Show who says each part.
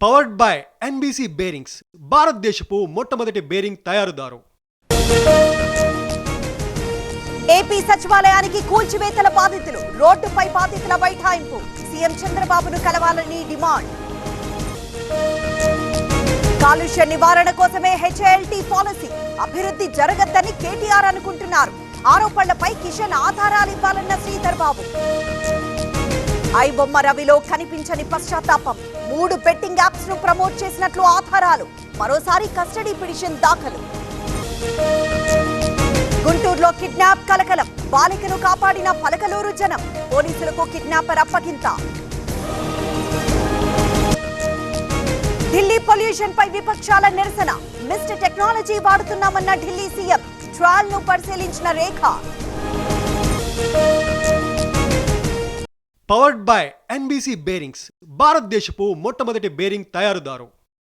Speaker 1: Powered by NBC bearings, భారతదేశపు మొట్టమొదటి bearing తయారుదారు.
Speaker 2: AP సచివాలయానికి కూల్చివేతల బాధితులు, రోడ్డుపై బాధితుల బైఠాయింపు, సీఎం చంద్రబాబును కలవాలని డిమాండ్. కాలుష్య నివారణ కోసమే హెచ్ఏఎల్టీ పాలసీ, అభివృద్ధి జరగద్దని కేటీఆర్ అనుకుంటున్నారు. ఆరోపణలపై కిషన్ ఆధారాలు ఇవ్వాలన్న శ్రీధర్ బాబు. ఐబొమ్మ రవిలో కనిపించని పశ్చాత్తాపం, 3 బెట్టింగ్ యాప్స్ ను ప్రమోట్ చేసినట్లు ఆధారాలు, మరోసారి కస్టడీ పిటిషన్ దాఖలు. గుంటూరులో కిడ్నాప్ కలకలం, బాలికను కాపాడిన పలకలూరు జనం, పోలీసులకు కిడ్నాపర్ అప్పగింత. ఢిల్లీ పొల్యూషన్ పై విపక్షాల నిరసన, మిస్ట్ టెక్నాలజీ వాడుతున్నామన్న ఢిల్లీ సీఎం, ట్రయల్ ను పరిశీలించిన Rekha.
Speaker 1: Powered by NBC bearings, భారతదేశపు మొట్టమొదటి బేరింగ్ తయారుదారు.